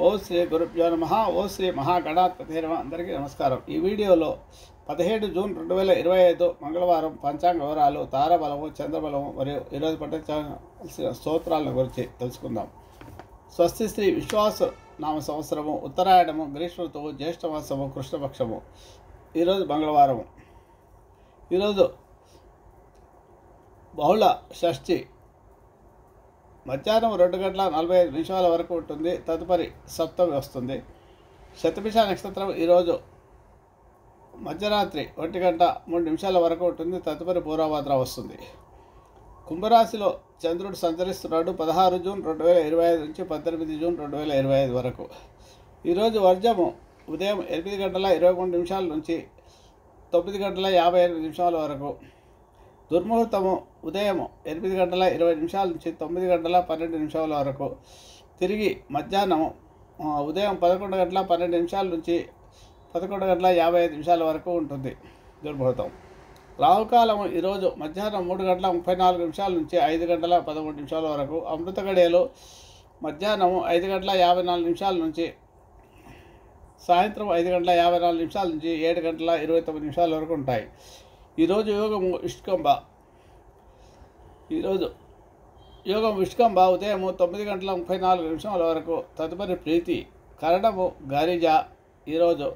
ఓ శ్రీ గురుభ్యో నమః. ఓ శ్రీ మహాగణాధిపతే నమః. అందరికీ నమస్కారం. ఈ వీడియోలో 17 జూన్ 2025 మంగళవారం పంచాంగ వివరాలు, తారాబలము, చంద్రబలము మరియు ఈరోజు పఠించాల్సిన స్తోత్రాలను గురించి తెలుసుకుందాం. స్వస్తి శ్రీ విశ్వాస నామ సంవత్సరము, ఉత్తరాయణము, గ్రీష్మ ఋతువు, జ్యేష్ఠమాసము, కృష్ణపక్షము. ఈరోజు మంగళవారము. ఈరోజు బహుళ షష్ఠి మధ్యాహ్నం 2:45 వరకు ఉంటుంది. తదుపరి సప్తమి వస్తుంది. శతభిష నక్షత్రం ఈరోజు మధ్యరాత్రి 1:03 వరకు ఉంటుంది. తదుపరి పూర్వభద్ర వస్తుంది. కుంభరాశిలో చంద్రుడు సంచరిస్తున్నాడు. 16 జూన్ 2025 నుంచి 18 జూన్ 2025 వరకు. ఈరోజు వర్జము ఉదయం 8:23 నుంచి 9:58 వరకు. దుర్ముహూర్తము ఉదయం 8:20 నుంచి 9:12 వరకు. తిరిగి మధ్యాహ్నం ఉదయం 11:12 నుంచి 11:55 వరకు ఉంటుంది దుర్ముహూర్తం. రాహుకాలం ఈరోజు మధ్యాహ్నం 3:34 నుంచి 5:13 వరకు. అమృత గడియలు మధ్యాహ్నం 5:54 నుంచి సాయంత్రం 5:54 నుంచి 7:29 వరకు ఉంటాయి. ఈరోజు యోగము విష్కంభ. ఈరోజు యోగం విష్కంభ ఉదయం 9:34 వరకు. తదుపరి ప్రీతి. కరణము గరిజ. ఈరోజు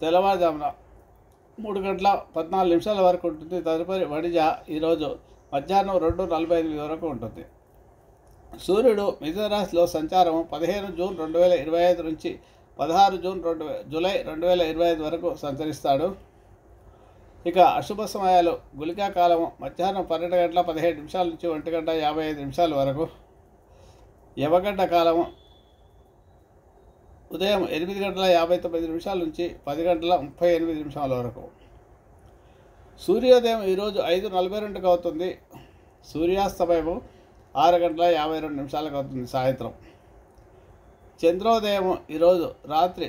తెల్లవారుజామున 3:14 వరకు ఉంటుంది. తదుపరి వడిజ. ఈరోజు మధ్యాహ్నం 2:45 వరకు ఉంటుంది. సూర్యుడు మిథున రాశిలో సంచారము 15 జూన్ 2025 నుంచి 16 జూలై 2025 వరకు సంచరిస్తాడు. ఇక అశుభ సమయాలు గుళికా కాలము మధ్యాహ్నం 12:17 నుంచి 1:55 వరకు. యవగడ్డ కాలము ఉదయం 8:59 నుంచి 10:38 వరకు. సూర్యోదయం ఈరోజు 5:42 అవుతుంది. సూర్యాస్తమయము 6:52 అవుతుంది సాయంత్రం. చంద్రోదయం ఈరోజు రాత్రి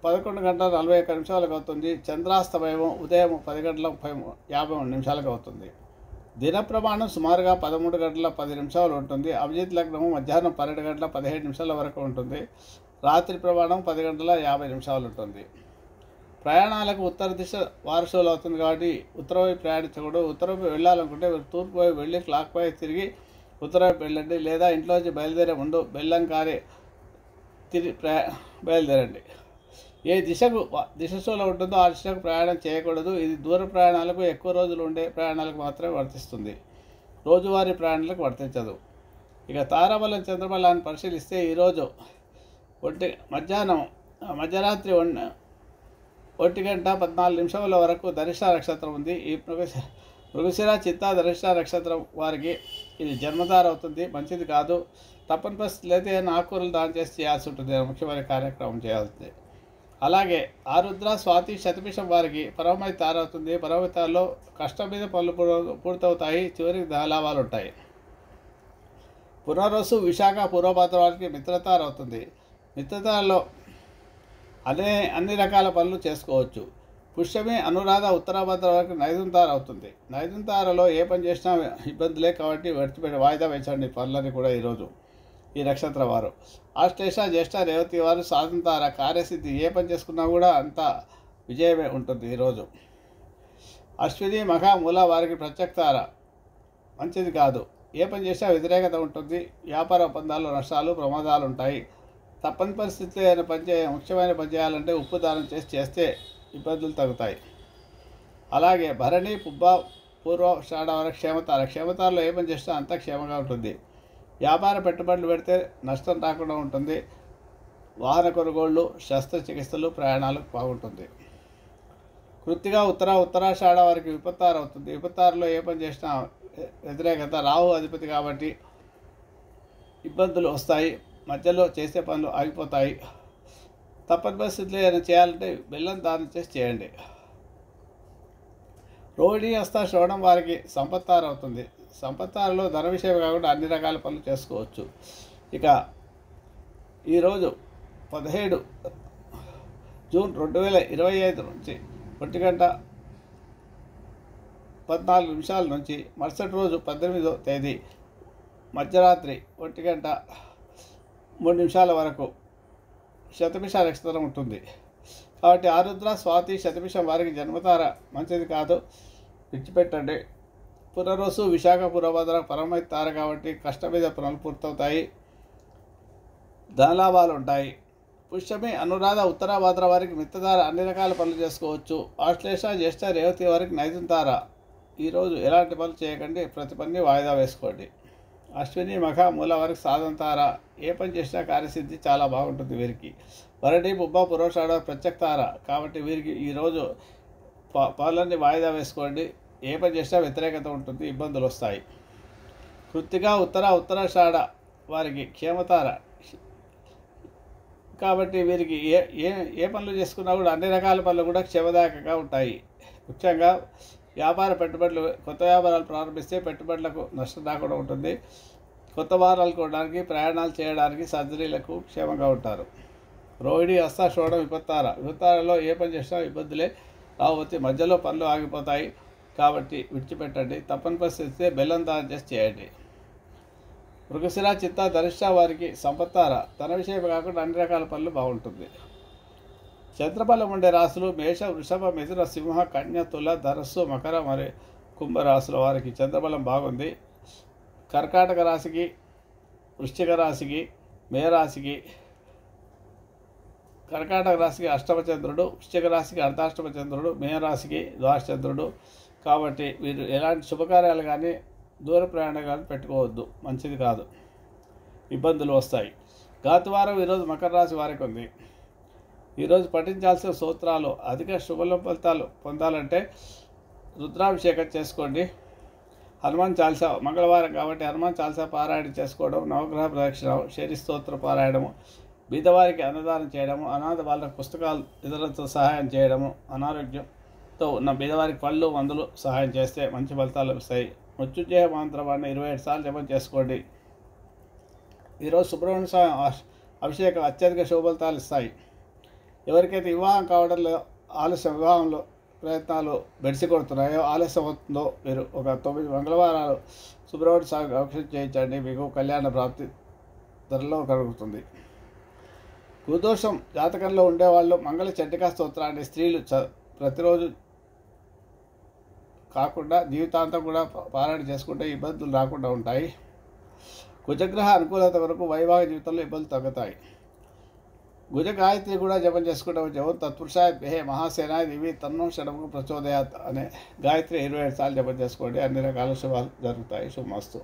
11:41 అవుతుంది. చంద్రాస్తమయము ఉదయం 10:50 అవుతుంది. దిన ప్రమాణం సుమారుగా 13:10 ఉంటుంది. అభిజిత్ లగ్నము మధ్యాహ్నం 12:17 వరకు ఉంటుంది. రాత్రి ప్రమాణం 10:50 ఉంటుంది. ప్రయాణాలకు ఉత్తర దిశ వారసులు అవుతుంది కాబట్టి ఉత్తరం వైపు ప్రయాణించకూడదు. ఉత్తరం వైపు వెళ్ళాలనుకుంటే తూర్పు వైపు వెళ్ళి క్లాక్ వైపు తిరిగి ఉత్తరం వైపు వెళ్ళండి. లేదా ఇంట్లోంచి బయలుదేరే ముందు బెల్లం కారి తిరిగి బయలుదేరండి. ఏ దిశలో ఉంటుందో ఆ దిశకు ప్రయాణం చేయకూడదు. ఇది దూర ప్రయాణాలకు, ఎక్కువ రోజులు ఉండే ప్రయాణాలకు మాత్రమే వర్తిస్తుంది. రోజువారీ ప్రయాణాలకు వర్తించదు. ఇక తారాబలం, చంద్రబలాన్ని పరిశీలిస్తే ఈరోజు మధ్యరాత్రి 1:14 వరకు ధనిష్ట నక్షత్రం ఉంది. ఈ మృగశిర, చిత్తా, ధనిష్ట నక్షత్రం వారికి ఇది జన్మధార అవుతుంది. మంచిది కాదు. తప్పని పరిస్థితులు అయితే ఆకుకూరలు దానం చేసి చేయాల్సి ఉంటుంది. ముఖ్యమైన కార్యక్రమం చేయాల్సింది. అలాగే ఆరుద్ర, స్వాతి, శతభిషం వారికి పరమై తారవుతుంది. పరమతాల్లో కష్టం మీద పనులు పూర్తవుతాయి. చివరికి లాభాలు ఉంటాయి. పునర్వసు, విశాఖ, పూర్వభద్ర వారికి మిత్రతార అవుతుంది. మిత్రతారలో అన్ని రకాల పనులు చేసుకోవచ్చు. పుష్యమి, అనురాధ, ఉత్తరాభద్ర వారికి నైదుంతార అవుతుంది. నైదుంతారలో ఏ పని చేసినా ఇబ్బందులే కాబట్టి వాయిదా వేసండి పనులని కూడా ఈరోజు ఈ నక్షత్రం వారు. ఆశ్లేష, జ్యేష్ఠ, రేవతి వారు సాధంతార, కార్యసిద్ధి. ఏ పని చేసుకున్నా కూడా అంత విజయమే ఉంటుంది ఈరోజు. అశ్విని, మఖ, మూల వారికి ప్రత్యక్తార. మంచిది కాదు. ఏ పని చేసినా వ్యతిరేకత ఉంటుంది. వ్యాపార ఒప్పందాల్లో నష్టాలు, ప్రమాదాలు ఉంటాయి. తప్పని పరిస్థితుల్లో ఏదైనా ముఖ్యమైన పని చేయాలంటే ఉప్పు దానం చేస్తే ఇబ్బందులు తగ్గుతాయి. అలాగే భరణి, పుబ్బ, పూర్వాషాఢ వారికి క్షేమతార. క్షేమతారలో ఏ పని చేసినా అంతా క్షేమంగా ఉంటుంది. వ్యాపార పెట్టుబడులు పెడితే నష్టం రాకుండా ఉంటుంది. వాహన కొనుగోళ్లు, శస్త్రచికిత్సలు, ప్రయాణాలకు బాగుంటుంది. కృత్తిగా, ఉత్తరాషాఢ వారికి విపత్తార అవుతుంది. విపత్తారలో ఏ పని చేసినా వ్యతిరేకత. రాహు అధిపతి కాబట్టి ఇబ్బందులు వస్తాయి. మధ్యలో చేసే పనులు ఆగిపోతాయి. తప్పని పరిస్థితులు ఏదైనా చేయాలంటే బెల్లం దానం చేసి చేయండి. రోహిణి, హస్త, శ్రవణం వారికి సంపత్తార అవుతుంది. సంపత్తారలో ధన విషయం కాకుండా అన్ని రకాల పనులు చేసుకోవచ్చు. ఇక ఈరోజు 17 జూన్ 2025 నుంచి 1:14 నుంచి మరుసటి రోజు 18వ తేదీ మధ్యరాత్రి 1: 3 నిమిషాల వరకు శతభిష నక్షత్రం ఉంటుంది. కాబట్టి ఆరుద్ర, స్వాతి, శతభిషం వారికి జన్మతార మంచిది కాదు, విడిచిపెట్టండి. పునరోసు, విశాఖ, పూర్వభద్ర పరమైత తార కాబట్టి కష్టం మీద పనులు పూర్తవుతాయి, ధనలాభాలు ఉంటాయి. పుష్యమి, అనురాధ, ఉత్తరాభద్ర వారికి మిత్రధార అన్ని రకాల పనులు చేసుకోవచ్చు. ఆశ్లేష, జ్యేష్ఠ, రేవతి వారికి నైదున తార. ఈరోజు ఎలాంటి పనులు చేయకండి, ప్రతి పని వాయిదా వేసుకోండి. అశ్విని, మఖ, మూల వారికి సాధన తార. ఏ పని చేసినా కార్యసిద్ధి చాలా బాగుంటుంది వీరికి. వరడి, పుబ్బ, పురోషాఢ ప్రత్యక్ష తార కాబట్టి వీరికి ఈరోజు పనులన్నీ వాయిదా వేసుకోండి. ఏ పని చేసినా వ్యతిరేకత ఉంటుంది, ఇబ్బందులు వస్తాయి. కృత్తిక, ఉత్తరాషాఢ వారికి క్షేమతార కాబట్టి వీరికి ఏ ఏ ఏ పనులు చేసుకున్నా కూడా అన్ని రకాల పనులు కూడా క్షేమదాయకంగా ఉంటాయి. ముఖ్యంగా వ్యాపార పెట్టుబడులు, కొత్త వ్యాపారాలు ప్రారంభిస్తే పెట్టుబడులకు నష్టం రాకుండా ఉంటుంది. కొత్త వారాలు కొనడానికి, ప్రయాణాలు చేయడానికి, సర్జరీలకు క్షేమంగా ఉంటారు. రోహిణి, హస్త, షోడం విపత్తార. విపత్తారలో ఏ పని చేసినా ఇబ్బందులే రావచ్చు, మధ్యలో పనులు ఆగిపోతాయి కాబట్టి విడిచిపెట్టండి. తప్పని పరిస్థితి బెల్లం దానం చేసి చేయండి. మృగశిర, చిత్త, ధనిష్ట వారికి సంపత్తార. ధన విషయం కాకుండా అన్ని రకాల పనులు బాగుంటుంది. చంద్రబలం ఉండే రాశులు మేష, వృషభ, మిథున, సింహ, కన్య, తుల, ధనస్సు, మకర మరియు కుంభరాశుల వారికి చంద్రబలం బాగుంది. కర్కాటక రాశికి, వృశ్చిక రాశికి, మేరాశికి, కర్కాటక రాశికి అష్టమ చంద్రుడు, వృశ్చిక రాశికి అర్ధాష్టమ చంద్రుడు, మేనరాశికి ద్వాదశచంద్రుడు. కాబట్టి వీరు ఎలాంటి శుభకార్యాలు కానీ దూర ప్రయాణం కానీ పెట్టుకోవద్దు, మంచిది కాదు, ఇబ్బందులు వస్తాయి. గాతువారం ఈరోజు మకర రాశి వారికి ఉంది. ఈరోజు పఠించాల్సిన సూత్రాలు, అధిక శుభ ఫలితాలు పొందాలంటే రుద్రాభిషేకం చేసుకోండి. హనుమాన్ చాలీసా, మంగళవారం కాబట్టి హనుమాన్ చాలీసా పారాయణ చేసుకోవడం, నవగ్రహ ప్రదక్షిణ, శని స్తోత్ర పారాయణము, బీదవారికి అన్నదానం చేయడము, అనాథ వాళ్ళకు పుస్తకాలు ఇతరులతో సహాయం చేయడము, అనారోగ్యంతో ఉన్న బీదవారికి పళ్ళు మందులు సహాయం చేస్తే మంచి ఫలితాలు వస్తాయి. మృత్యుంజయ మంత్రవాడిని 27 సార్లు జపం చేసుకోండి. ఈరోజు సుబ్రహ్మణ్య స్వామి అభిషేకం అత్యధిక శుభ ఫలితాలు ఇస్తాయి. ఎవరికైతే వివాహం కావడంలో ఆలస్యం, వివాహంలో ప్రయత్నాలు బెడిసి కొడుతున్నాయో, ఆలస్యం అవుతుందో మీరు ఒక 9 మంగళవారాలు సుబ్రహ్మణ్య స్వామికి అభిషేకం చేయించండి, మీకు కళ్యాణ ప్రాప్తి త్వరలో కలుగుతుంది. గురుదోషం జాతకంలో ఉండేవాళ్ళు మంగళ చండికా స్తోత్రాన్ని స్త్రీలు ప్రతిరోజు కాకుండా జీవితాంతం కూడా పారాయణ చేసుకుంటే ఇబ్బందులు రాకుండా ఉంటాయి. కుజగ్రహ అనుకూలత వరకు వైవాహిక జీవితంలో ఇబ్బందులు తగ్గుతాయి. గుజ గాయత్రి కూడా జపం చేసుకుంటే జపం తత్పురుషాయ దేహే మహాసేనాయ దివి తన్నో షడము ప్రచోదయాత్ అనే గాయత్రి 27 సార్లు జపం చేసుకోండి. అన్ని రకాల శుభాలు జరుగుతాయి. శుభమస్తు.